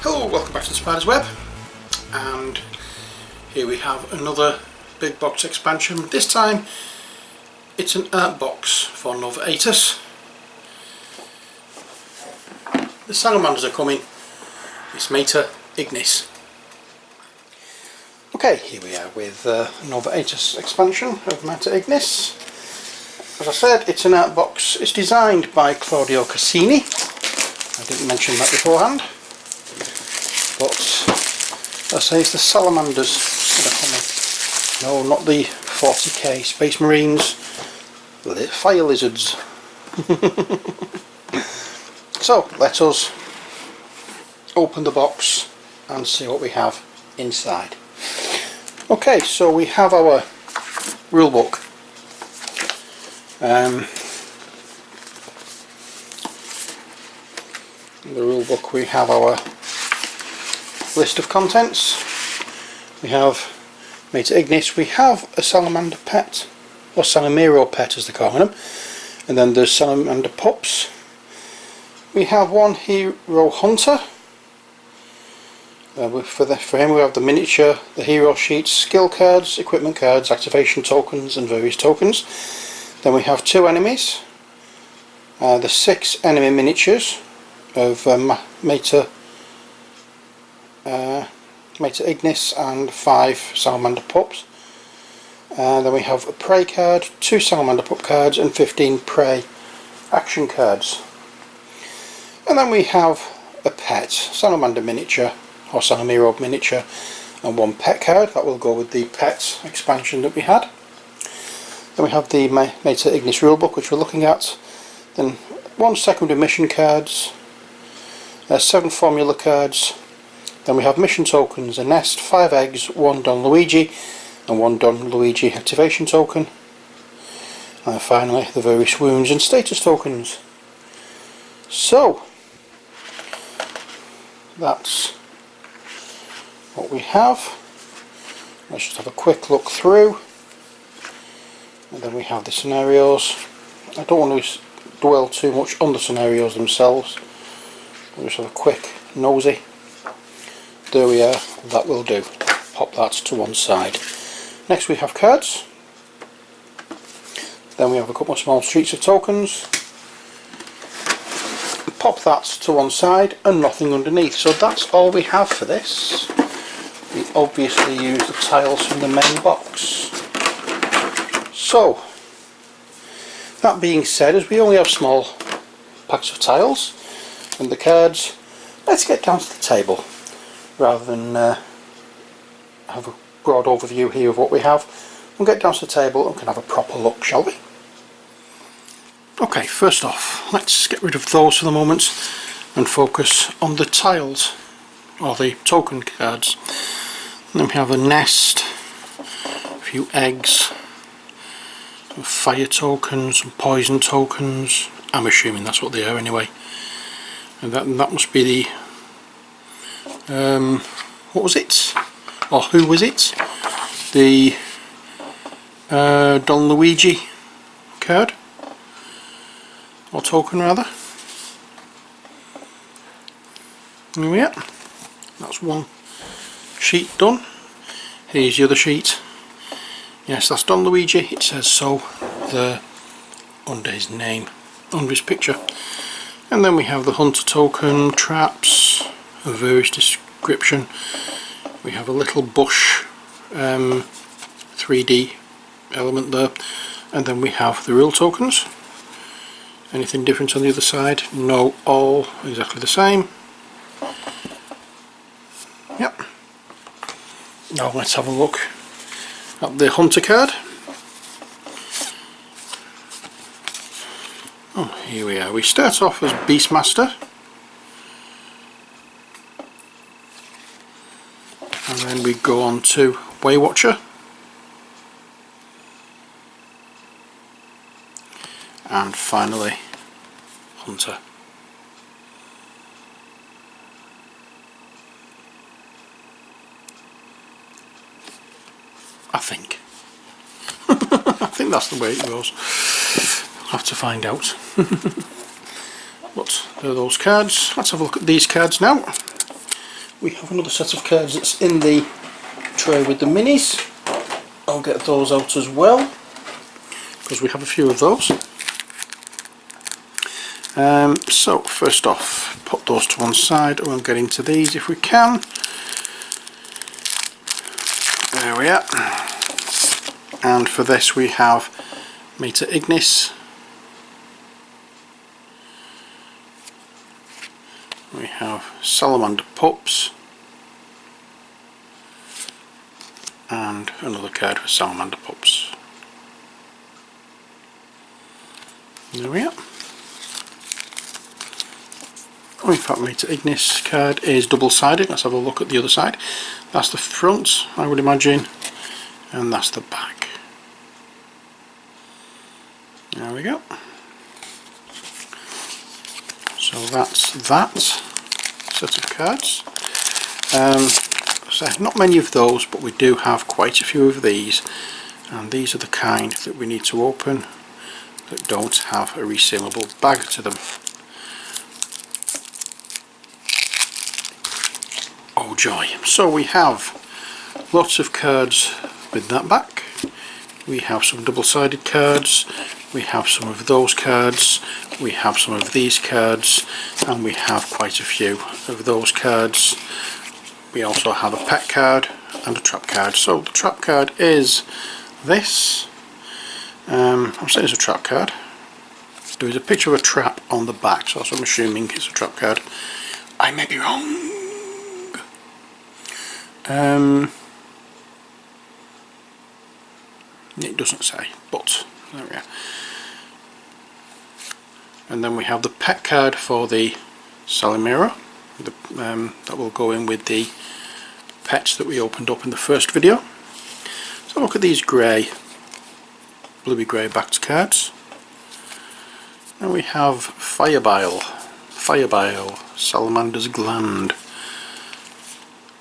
Hello, welcome back to the Spider's Web, and here we have another big box expansion. This time it's an art box for Nova Aetas. The salamanders are coming. It's Meta Ignis. Okay, here we are with Nova Aetas expansion of Meta Ignis. As I said, it's an art box. It's designed by Claudio Cassini. I didn't mention that beforehand. But as I say, it's the salamanders that are coming. No, not the 40k Space Marines, the fire lizards. So let us open the box and see what we have inside. Okay, so we have our rulebook. In the rulebook we have our list of contents. We have Meta Ignis, we have a salamander pet, or salamero pet as they're calling them, and then there's salamander pups. We have one hero hunter. For him we have the miniature, the hero sheets, skill cards, equipment cards, activation tokens and various tokens. Then we have two enemies, the 6 enemy miniatures of Meta Ignis and 5 salamander pups. Then we have a prey card, 2 salamander pup cards and 15 prey action cards. And then we have a pet, salamander miniature or salamero miniature, and 1 pet card. That will go with the pet expansion that we had. Then we have the Meta Ignis rulebook, which we're looking at. Then 1 secondary mission cards, 7 formula cards. Then we have mission tokens, a nest, 5 eggs, 1 Don Luigi and 1 Don Luigi activation token. And finally the various wounds and status tokens. So that's what we have. Let's just have a quick look through. And then we have the scenarios. I don't want to dwell too much on the scenarios themselves. We'll just have a quick nosy. There we are, that will do. Pop that to one side. Next we have cards. Then we have a couple of small sheets of tokens. Pop that to one side and nothing underneath. So that's all we have for this. We obviously use the tiles from the main box. So, that being said, as we only have small packs of tiles and the cards, let's get down to the table rather than have a broad overview here of what we have. We'll get down to the table and can have a proper look, shall we? Okay, first off, let's get rid of those for the moment and focus on the tiles, or the token cards. And then we have a nest, a few eggs, some fire tokens, some poison tokens. I'm assuming that's what they are anyway. And that must be the what was it? Or who was it? The Don Luigi card, or token rather. There we are. That's one sheet done. Here's the other sheet. Yes, that's Don Luigi. It says so there under his name, under his picture. And then we have the hunter token, traps of various description. We have a little bush 3D element there, and then we have the real tokens. Anything different on the other side? No, all exactly the same. Yep. Now let's have a look at the hunter card. Oh, here we are. We start off as Beastmaster, and then we go on to Waywatcher, and finally Hunter. I think. I think that's the way it goes. I'll have to find out. But there are those cards. Let's have a look at these cards now. we have another set of cards that's in the tray with the minis. I'll get those out as well, because we have a few of those. So first off, put those to one side, and we'll get into these if we can. There we are. And for this we have Meter Ignis. We have Salamander Pups. And another card for Salamander Pups. There we are. In fact, Meter Ignis card is double-sided. Let's have a look at the other side. That's the front, I would imagine, and that's the back. There we go. So that's that set of cards. So not many of those, but we do have quite a few of these, and these are the kind that we need to open that don't have a resealable bag to them. Oh joy. So we have lots of cards with that back. We have some double-sided cards, we have some of those cards, we have some of these cards, and we have quite a few of those cards. We also have a pet card and a trap card. So the trap card is this. I'm saying it's a trap card. There is a picture of a trap on the back, so I'm assuming it's a trap card. I may be wrong. It doesn't say, but there we are. And then we have the pet card for the Salamira, that will go in with the pets that we opened up in the first video. So look at these grey, bluey grey backed cards. Then we have Fire Bile, Salamander's Gland,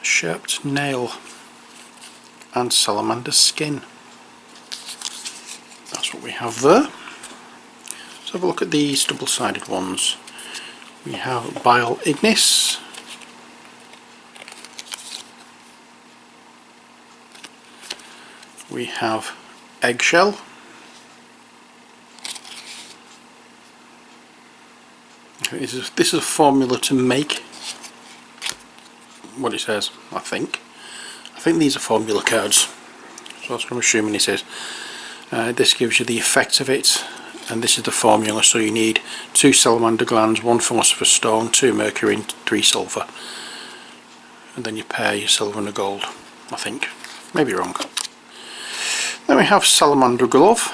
Sharped Nail, and Salamander's Skin. That's what we have there. Let's have a look at these double-sided ones. We have Bile Ignis, we have Eggshell, this is a formula to make what it says. I think these are formula cards, so that's what I'm assuming it is. This gives you the effect of it, and this is the formula. So you need 2 salamander glands, 1 philosopher's stone, 2 mercury and 3 sulphur, and then you pair your silver and the gold, I think. Maybe wrong. Then we have Salamander Glove,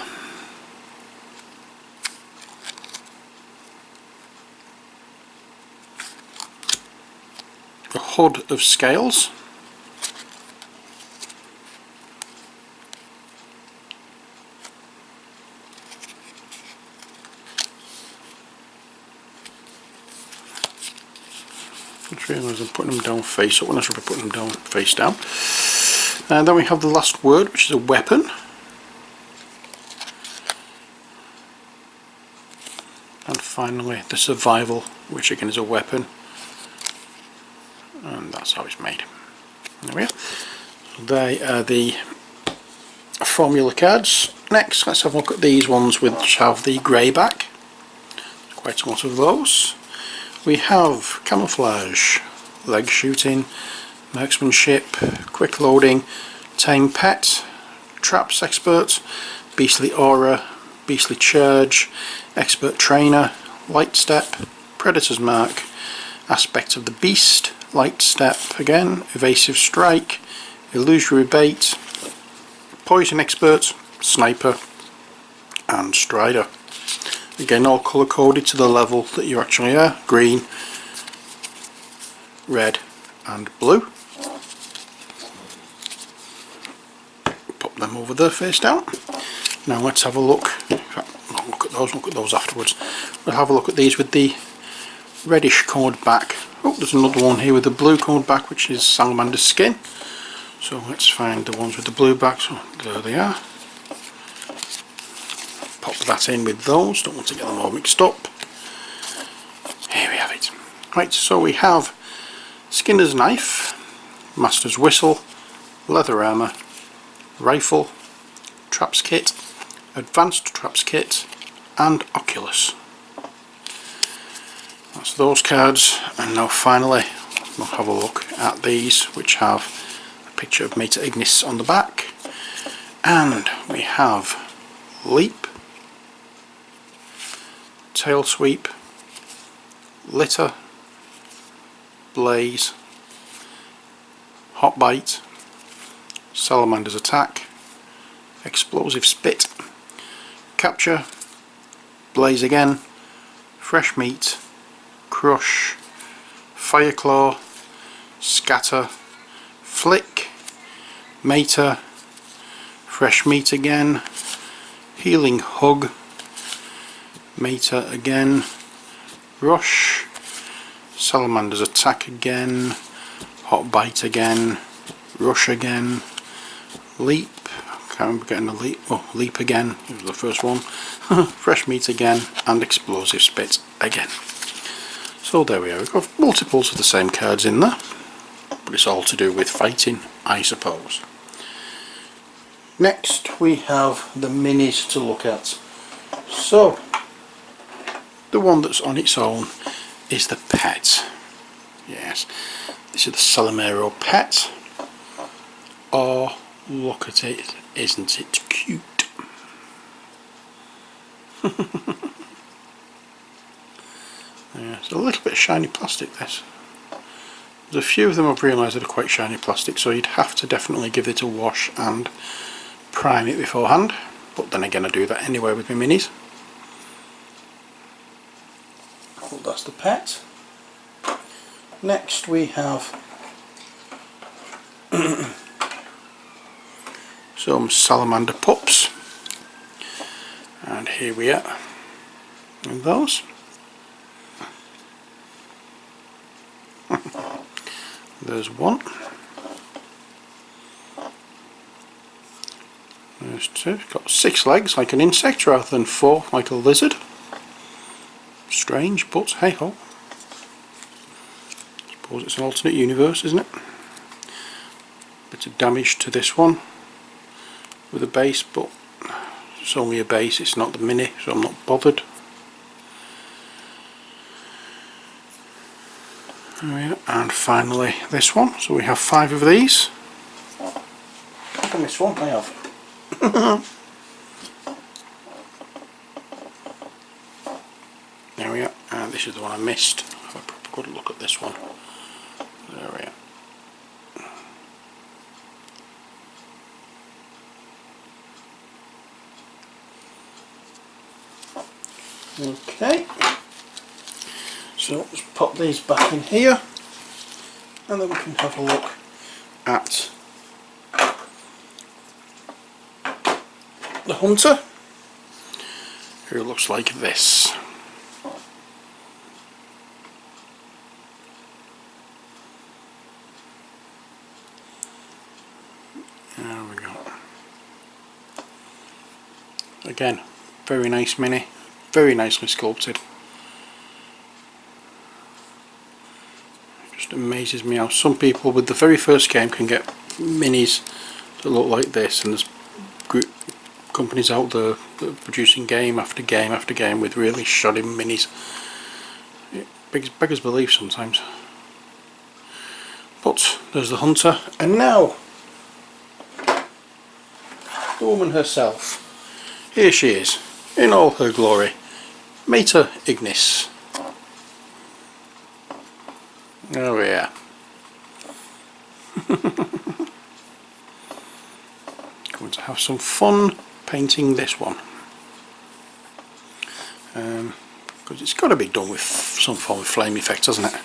the Hood of Scales, I just realised I'm putting them down face up when I should be putting them down face down. And then we have the Last Word, which is a weapon. And finally the Survival, which again is a weapon. And that's how it's made. There we are. So they are the formula cards. Next, let's have a look at these ones which have the grey back. Quite a lot of those. We have Camouflage, Leg Shooting, Marksmanship, Quick Loading, Tame Pet, Traps Expert, Beastly Aura, Beastly Charge, Expert Trainer, Light Step, Predator's Mark, Aspect of the Beast, Light Step again, Evasive Strike, Illusory Bait, Poison Expert, Sniper, and Strider. Again, all colour coded to the level that you actually are: green, red and blue. Pop them over there face down. Now let's have a look. In fact, look at those afterwards. We'll have a look at these with the reddish coloured back. Oh, there's another one here with the blue coloured back, which is Salamander's Skin. So let's find the ones with the blue back. So there they are. Pop that in with those, don't want to get them all mixed up. Here we have it. Right, so we have Skinner's knife, Master's whistle, leather armour, rifle, traps kit, advanced traps kit and Oculus. That's those cards, and now finally we'll have a look at these, which have a picture of Meta Ignis on the back, and we have Leap, Tail Sweep, Litter, Blaze, Hot Bite, Salamander's Attack, Explosive Spit, Capture, Blaze again, Fresh Meat, Crush, Fire Claw, Scatter, Flick, Meta, Fresh Meat again, Healing Hug, Meta again, Rush, Salamander's Attack again, Hot Bite again, Rush again, Leap, can't remember getting a Leap, oh, Leap again, it was the first one, Fresh Meat again, and Explosive Spit again. So there we are, we've got multiples of the same cards in there, but it's all to do with fighting, I suppose. Next we have the minis to look at. So, the one that's on its own is the pet. Yes, this is the Salamero pet. Oh, look at it, isn't it cute? Yeah, it's a little bit shiny plastic, this. There's a few of them I've realised that are quite shiny plastic, so you'd have to definitely give it a wash and prime it beforehand, but then again I do that anyway with my minis. Well, that's the pet. Next we have some salamander pups, and here we are with those. There's one, there's two, got 6 legs like an insect rather than 4 like a lizard. Strange, but hey ho. Suppose it's an alternate universe, isn't it? Bit of damage to this one with a base, but it's only a base, it's not the mini, so I'm not bothered. There we are. And finally this one, so we have 5 of these. Look at this one, I have. There we are, and this is the one I missed. Have a proper good look at this one. There we are. Okay, so let's pop these back in here, and then we can have a look at the hunter, who looks like this. There we go. Again, very nice mini, very nicely sculpted. Just amazes me how some people with the very first game can get minis that look like this, and there's companies out there that are producing game after game after game with really shoddy minis. It beggars belief sometimes. But there's the hunter, and now the woman herself. Here she is, in all her glory, Meta Ignis. Oh yeah. Going to have some fun painting this one. Because it's got to be done with some form of flame effect, hasn't it?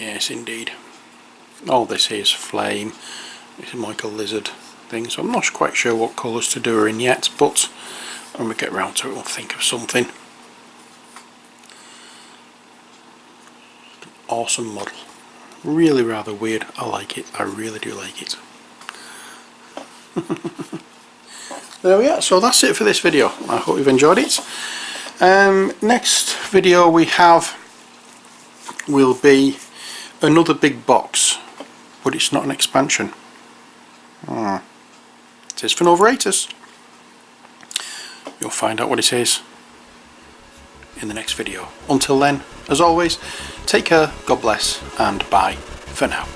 Yes, indeed. All this here is flame. It's like a lizard thing, so I'm not quite sure what colours to do her in yet, but when we get round to it we'll think of something. Awesome model. Really rather weird. I like it. I really do like it. There we are. So that's it for this video. I hope you've enjoyed it. Next video we have will be another big box, but it's not an expansion. It is for Nova Aetas. You'll find out what it is in the next video. Until then, as always, take care, God bless, and bye for now.